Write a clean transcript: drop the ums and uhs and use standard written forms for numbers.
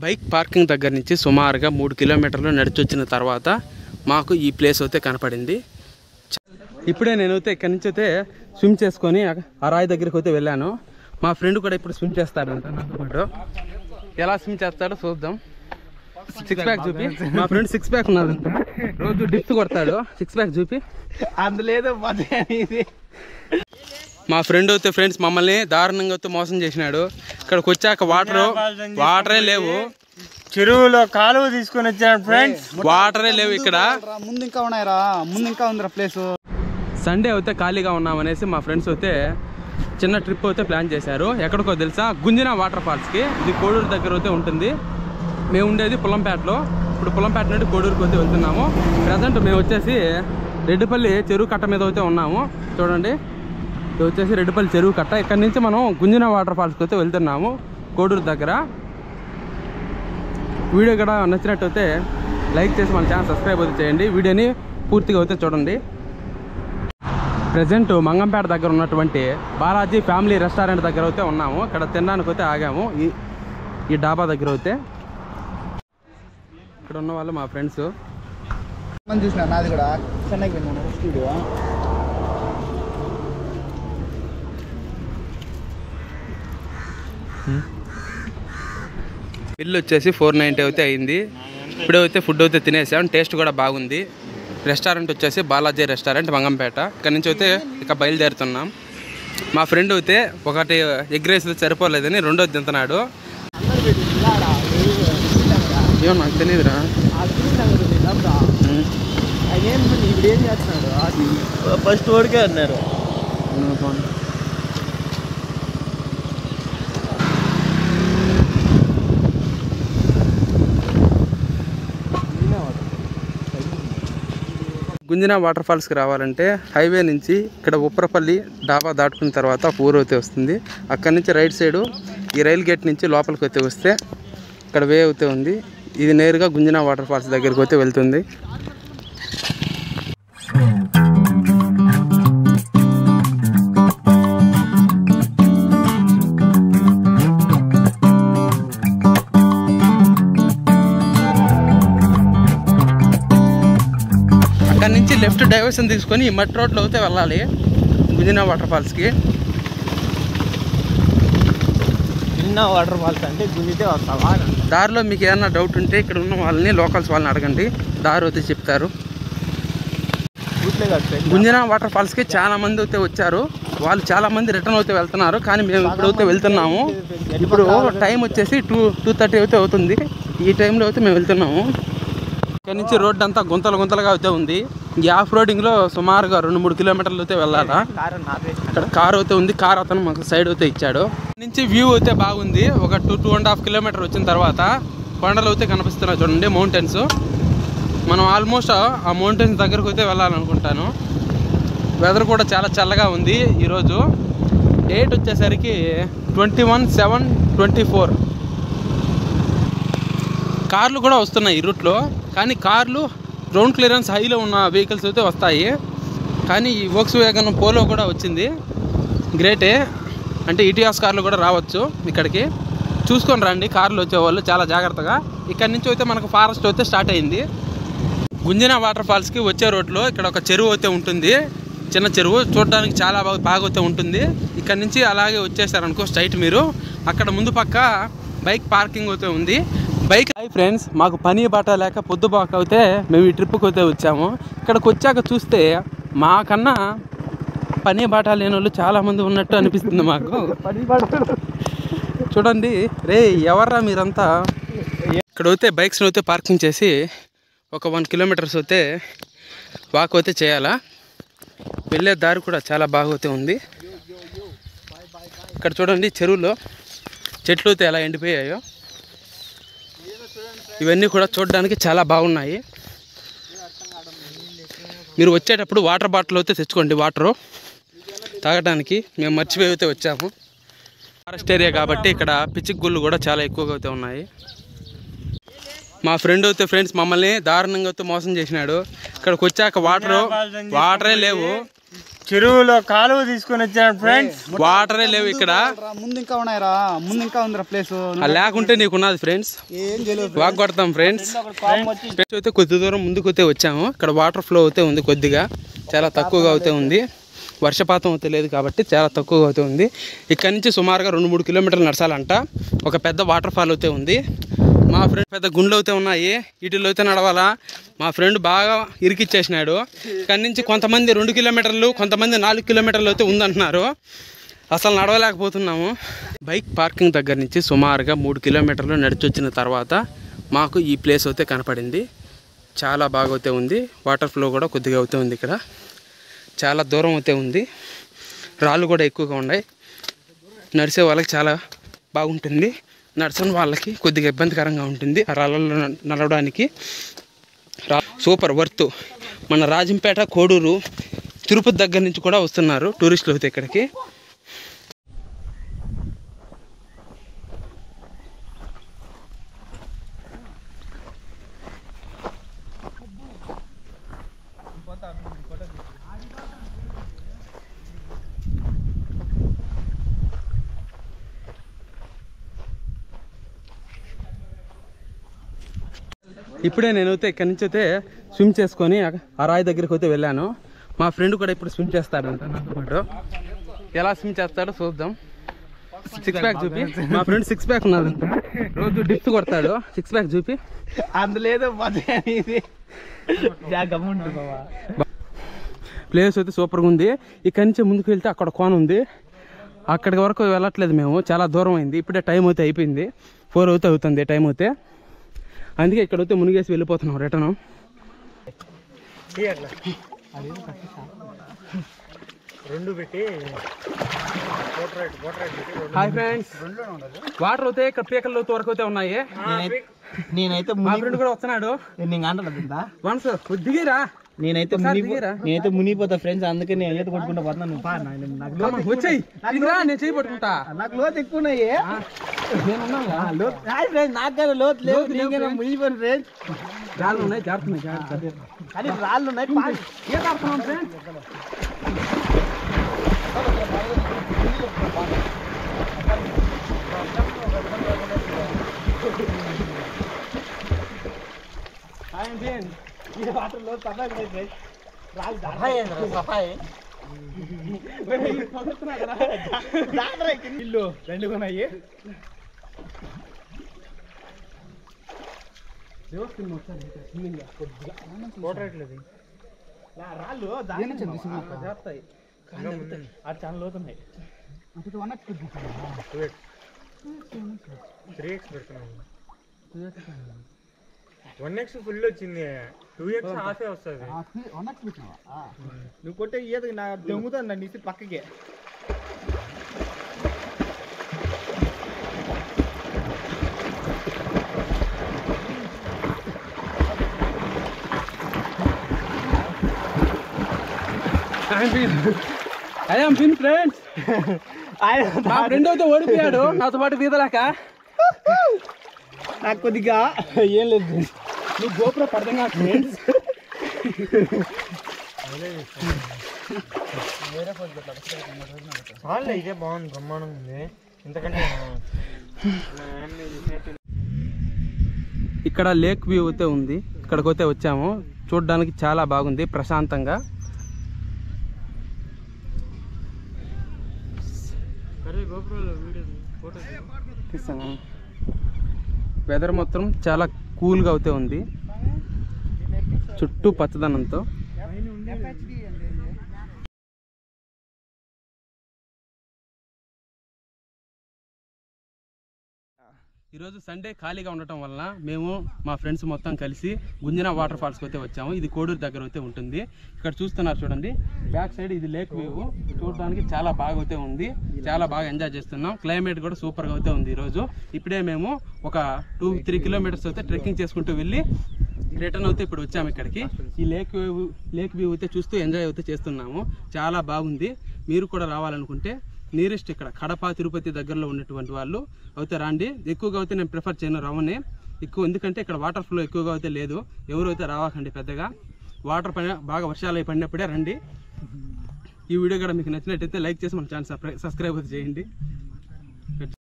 Bike parking దగ్గర నుంచి సుమారుగా 3 కిలోమీటర్లు నడిచొచ్చిన తర్వాత మాకు ఈ ప్లేస్ అయితే కనపడింది. ఇప్పుడే నేనైతే ఇక్కడి నుంచి అయితే స్విమ్ చేసుకొని ఆ రాయి దగ్గరికి అయితే వెళ్ళాను. మా ఫ్రెండ్ కూడా ఇప్పుడు స్విమ్ చేస్తాడంట నాతో పాటు. ఎలా స్విమ్ చేస్తాడో చూద్దాం. 6 ప్యాక్ చూపి. మా ఫ్రెండ్ 6 ప్యాక్ ఉన్నదంట, రోజు డిప్స్ కొడతాడు. 6 ప్యాక్ చూపి. అందులేదు మా ఫ్రెండ్ అయితే ఫ్రెండ్స్ మమ్మల్ని దారుణంగా అయితే మోసం చేసినాడు. ఇక్కడికి వచ్చాక వాటరే లేవు. చెరువులో కాలువ తీసుకొని వచ్చాడు ఫ్రెండ్స్. వాటరే లేవు ఇక్కడ. ముందు ఇంకా ఉన్నాయిరా, ముందు ఇంకా ఉందిరా ప్లేస్. సండే అయితే ఖాళీగా ఉన్నామనేసి మా ఫ్రెండ్స్ అయితే చిన్న ట్రిప్ అయితే ప్లాన్ చేశారు. ఎక్కడికో తెలుసా, గుంజినా వాటర్ ఫాల్స్కి. ఇది కోడూరు దగ్గర అయితే ఉంటుంది. మేము ఉండేది పుల్లంపేటలో. ఇప్పుడు పుల్లంపేట నుండి కోడూరుకి అయితే వెళ్తున్నాము. ప్రజెంట్ మేము వచ్చేసి రెడ్డిపల్లి చెరువు కట్ట మీద అయితే ఉన్నాము. చూడండి, ఇది వచ్చేసి రెడ్డిపల్లి చెరువు కట్ట. ఇక్కడ నుంచి మనం గుంజినా వాటర్ ఫాల్స్కి అయితే వెళ్తున్నాము కోడూరు దగ్గర. వీడియో కూడా నచ్చినట్టయితే లైక్ చేసి మన ఛానల్ సబ్స్క్రైబ్ అయితే చేయండి. వీడియోని పూర్తిగా అయితే చూడండి. ప్రజెంట్ మంగంపేట దగ్గర ఉన్నటువంటి బాలాజీ ఫ్యామిలీ రెస్టారెంట్ దగ్గర అయితే ఉన్నాము. ఇక్కడ తినడానికి అయితే ఆగాము ఈ డాబా దగ్గర అయితే. ఇక్కడ ఉన్న వాళ్ళు మా ఫ్రెండ్స్. చూసిన నాది కూడా చెన్నైకి వెళ్ళాను స్టూడియో. బిల్లు వచ్చేసి 490 అయితే అయింది. ఇప్పుడే అయితే ఫుడ్ అయితే తినేసాం. టేస్ట్ కూడా బాగుంది. రెస్టారెంట్ వచ్చేసి బాలాజీ రెస్టారెంట్ మంగంపేట. ఇక్కడ నుంచి అయితే ఇక బయలుదేరుతున్నాం. మా ఫ్రెండ్ అయితే ఒకటి ఎగ్ రైస్ సరిపోలేదని రెండోది తింటున్నాడు. ఏమో నాకు తెలియదురా. ఏం చేస్తున్నాడు ఫస్ట్ ఓడికే అన్నారు. గుంజినా వాటర్ ఫాల్స్కి రావాలంటే హైవే నుంచి ఇక్కడ ఉప్పరపల్లి డాబా దాటుకున్న తర్వాత ఒక ఊరు అయితే వస్తుంది. అక్కడి నుంచి రైట్ సైడు ఈ రైల్ గేట్ నుంచి లోపలికి అయితే వస్తే ఇక్కడ వే అయితే ఉంది. ఇది నేరుగా గుంజినా వాటర్ ఫాల్స్ దగ్గరికి అయితే వెళ్తుంది. అక్కడి నుంచి లెఫ్ట్ డైవర్షన్ తీసుకొని ఈ మట్టి రోడ్లో అయితే వెళ్ళాలి గుంజినా వాటర్ ఫాల్స్కి. గుంజినా వాటర్ ఫాల్స్ అంటే గుంజితే వస్తావా? దారిలో మీకు ఏమన్నా డౌట్ ఉంటే ఇక్కడ ఉన్న వాళ్ళని, లోకల్స్ వాళ్ళని అడగండి, దారి అయితే చెప్తారు. గుంజినా వాటర్ ఫాల్స్కి చాలా మంది అయితే వచ్చారు. వాళ్ళు చాలా మంది రిటర్న్ అయితే వెళ్తున్నారు. కానీ మేము ఇప్పుడైతే వెళ్తున్నాము. ఇప్పుడు టైం వచ్చేసి 2:30 అయితే అవుతుంది. ఈ టైంలో అయితే మేము వెళ్తున్నాము. ఇక్కడ నుంచి రోడ్డు అంతా గుంతలుగా అయితే ఉంది. ఈ ఆఫ్ రోడింగ్లో సుమారుగా 2-3 కిలోమీటర్లు అయితే వెళ్ళాలా. ఇక్కడ కారు అయితే ఉంది. కారు అతను మాకు సైడ్ అయితే ఇచ్చాడు. నుంచి వ్యూ అయితే బాగుంది. ఒక 2.5 కిలోమీటర్ వచ్చిన తర్వాత కొండలు అయితే కనిపిస్తున్నాయి చూడండి, మౌంటైన్స్. మనం ఆల్మోస్ట్ ఆ మౌంటైన్స్ దగ్గరకు అయితే వెళ్ళాలనుకుంటాను. వెదర్ కూడా చాలా చల్లగా ఉంది ఈరోజు. డేట్ వచ్చేసరికి 21/7/24. కార్లు కూడా వస్తున్నాయి ఈ రూట్లో. కానీ కార్లు గ్రౌండ్ క్లియరెన్స్ హైలో ఉన్న వెహికల్స్ అయితే వస్తాయి. కానీ ఈ వోక్స్ వ్యాగన్ పోలో కూడా వచ్చింది. గ్రేటే. అంటే ఇటియాస్ కార్లు కూడా రావచ్చు ఇక్కడికి. చూసుకొని రండి కార్లు వచ్చేవాళ్ళు చాలా జాగ్రత్తగా. ఇక్కడి నుంచి అయితే మనకు ఫారెస్ట్ అయితే స్టార్ట్ అయింది. గుంజినా వాటర్ ఫాల్స్కి వచ్చే రోడ్లో ఇక్కడ ఒక చెరువు అయితే ఉంటుంది. చిన్న చెరువు, చూడడానికి చాలా బాగా అయితే ఉంటుంది. ఇక్కడ నుంచి అలాగే వచ్చేసారనుకో స్ట్రైట్ మీరు, అక్కడ ముందు పక్క బైక్ పార్కింగ్ అయితే ఉంది. బైక్. హాయ్ ఫ్రెండ్స్, మాకు పని బాట లేక పొద్దుబాక అయితే మేము ఈ ట్రిప్కి అయితే వచ్చాము. ఇక్కడికి వచ్చాక చూస్తే మాకన్నా పని బాట లేని వాళ్ళు చాలామంది ఉన్నట్టు అనిపిస్తుంది మాకు. చూడండి రే, ఎవర్రా మీరంతా. ఇక్కడ అయితే బైక్స్ని అయితే పార్కింగ్ చేసి ఒక 1 కిలోమీటర్స్ అయితే వాక్ అయితే చేయాలా. వెళ్ళే దారి కూడా చాలా బాగా అయితే ఉంది. ఇక్కడ చూడండి చెరువులో చెట్లు అయితే ఎలా ఎండిపోయాయో. ఇవన్నీ కూడా చూడడానికి చాలా బాగున్నాయి. మీరు వచ్చేటప్పుడు వాటర్ బాటిల్ అయితే తెచ్చుకోండి, వాటరు తాగడానికి. మేము మర్చిపోయి అయితే వచ్చాము. ఫారెస్ట్ ఏరియా కాబట్టి ఇక్కడ పిచ్చిక గుళ్ళు కూడా చాలా ఎక్కువగా అయితే ఉన్నాయి. మా ఫ్రెండ్ అయితే ఫ్రెండ్స్ మమ్మల్ని దారుణంగా అయితే మోసం చేసినాడు. ఇక్కడికి వచ్చాక వాటరే లేవు. చెరువులో కాలువ తీసుకొని వచ్చాను ఫ్రెండ్స్. వాటరే లేవు ఇక్కడ. ముందు ఇంకా ఉన్నాయిరా, ముందు ఇంకా ఉందిరా ప్లేస్. లేకుంటే నీకున్నది ఫ్రెండ్స్. ఏం చేయలేదు. వాక్ కొడతాం ఫ్రెండ్స్. అయితే కొద్ది దూరం ముందుకు అయితే వచ్చాము. ఇక్కడ వాటర్ ఫ్లో అయితే ఉంది, కొద్దిగా చాలా తక్కువగా అయితే ఉంది. వర్షపాతం అయితే లేదు కాబట్టి చాలా తక్కువగా అయితే ఉంది. ఇక్కడ నుంచి సుమారుగా 2-3 కిలోమీటర్లు నడచాలంట. ఒక పెద్ద వాటర్ ఫాల్ అయితే ఉంది. మా ఫ్రెండ్ పెద్ద గుండ్లు అయితే ఉన్నాయి, వీటిల్లో అయితే నడవాలా. మా ఫ్రెండ్ బాగా ఇరికిచ్చేసినాడు. ఇక్కడి నుంచి కొంతమంది 2 కిలోమీటర్లు, కొంతమంది 4 కిలోమీటర్లు అయితే ఉందంటున్నారు. అసలు నడవలేకపోతున్నాము. బైక్ పార్కింగ్ దగ్గర నుంచి సుమారుగా 3 కిలోమీటర్లు నడిచి వచ్చిన తర్వాత మాకు ఈ ప్లేస్ అయితే కనపడింది. చాలా బాగా అయితే ఉంది. వాటర్ ఫ్లో కూడా కొద్దిగా అయితే ఉంది. ఇక్కడ చాలా దూరం అయితే ఉంది. రాళ్ళు కూడా ఎక్కువగా ఉన్నాయి. నడిచే వాళ్ళకి చాలా బాగుంటుంది, నడచని వాళ్ళకి కొద్దిగా ఇబ్బందికరంగా ఉంటుంది ఆ రాళ్ళలో నడవడానికి. Super worth. మన రాజంపేట, కోడూరు, తిరుపతి దగ్గర నుంచి కూడా వస్తున్నారు టూరిస్టులు అయితే ఇక్కడికి. ఇప్పుడే నేనైతే ఇక్కడి నుంచి అయితే స్విమ్ చేసుకొని ఆ రాయి దగ్గరికి అయితే వెళ్ళాను. మా ఫ్రెండ్ కూడా ఇప్పుడు స్విమ్ చేస్తాడంట నాతో పాటు. ఎలా స్విమ్ చేస్తాడో చూద్దాం. 6 ప్యాక్ చూపి. మా ఫ్రెండ్ 6 ప్యాక్ ఉన్నది, రోజు డిప్స్ కొడతాడు. 6 ప్యాక్ చూపి. అందులేదు ప్లేస్ అయితే సూపర్గా ఉంది. ఇక్కడి నుంచి ముందుకు వెళ్తే అక్కడ కోన ఉంది. అక్కడి వరకు వెళ్ళట్లేదు మేము, చాలా దూరం అయింది. ఇప్పుడే టైం అయితే అయిపోయింది, 4 అయితే అవుతుంది టైం అయితే. అందుకే ఇక్కడైతే మునిగేసి వెళ్ళిపోతున్నాం రిటర్న్. హాయ్ ఫ్రెండ్స్, వాటర్ అయితే ఇక్కడ పీకల వరకు అయితే ఉన్నాయి. నేనైతే మా ఫ్రెండ్ కూడా వస్తున్నాడు. వన్స్ దిగిరా. నేనైతే మునిగిపోతా ఫ్రెండ్స్, అందుకే నేను ఈత కొట్టుకుంటా పోతున్నాను. వచ్చాయి నేను చేయి పట్టుకుంటా. నాకు లోతు ఎక్కువ ఉన్నాయి. నాకు కదా లోతు లేదు, మునిగిపోయాను ఫ్రెండ్స్. రాళ్ళు ఉన్నాయి, జారుతున్నాయి. కానీ రాళ్ళు ఉన్నాయి. ఈత ఆడుతున్నాం ఫ్రెండ్స్. ఇల్లు రెండుకున్నాయి. రాళ్ళు జారుతాయి, చాలా లోతున్నాయి. 3x పెడుతున్నాము. 1x ఫుల్ వచ్చింది, 2x హాఫే వస్తుంది. నువ్వు కొట్టే ఈత నా దొంగతాను నన్ను ఇసి పక్కకి. ఫ్రెండ్స్, మా ఫ్రెండ్ అయితే ఓడిపోయాడు నాతో పాటు ఈదలేక. నాకు కొద్దిగా ఏం లేదు, నువ్వు గోపురం పడతాం కాదు ఫ్రెండ్స్. ఇదే బాగుంది, బ్రహ్మాండంగా ఉంది. ఎందుకంటే ఇక్కడ లేక్ వ్యూ అయితే ఉంది. ఇక్కడికైతే వచ్చాము, చూడడానికి చాలా బాగుంది, ప్రశాంతంగా. వెదర్ మొత్తం చాలా కూల్గా అయితే ఉంది, చుట్టూ పచ్చదనంతో. ఈరోజు సండే ఖాళీగా ఉండటం వలన మేము మా ఫ్రెండ్స్ మొత్తం కలిసి గుంజన వాటర్ ఫాల్స్కి అయితే వచ్చాము. ఇది కోడూరు దగ్గర అయితే ఉంటుంది. ఇక్కడ చూస్తున్నారు చూడండి, బ్యాక్ సైడ్ ఇది లేక్ వ్యూ. చూడడానికి చాలా బాగా అయితే ఉంది, చాలా బాగా ఎంజాయ్ చేస్తున్నాం. క్లైమేట్ కూడా సూపర్గా అయితే ఉంది. ఈరోజు ఇప్పుడే మేము ఒక 2-3 కిలోమీటర్స్ అయితే ట్రెక్కింగ్ చేసుకుంటూ వెళ్ళి రిటర్న్ అయితే ఇప్పుడు వచ్చాము ఇక్కడికి. ఈ లేక్ వ్యూ అయితే చూస్తూ ఎంజాయ్ అయితే చేస్తున్నాము. చాలా బాగుంది. మీరు కూడా రావాలనుకుంటే నియరెస్ట్ ఇక్కడ కడప, తిరుపతి దగ్గరలో ఉన్నటువంటి వాళ్ళు అయితే రండి. ఎక్కువగా అయితే నేను ప్రిఫర్ చేయను రావని ఎక్కువ, ఎందుకంటే ఇక్కడ వాటర్ ఫ్లో ఎక్కువగా అయితే లేదు. ఎవరు అయితే రావకండి పెద్దగా. వాటర్ పైన బాగా వర్షాలు పడినప్పుడే రండి. ఈ వీడియో కూడా మీకు నచ్చినట్టయితే లైక్ చేసి మన ఛానల్ సబ్స్క్రైబ్ చేయండి.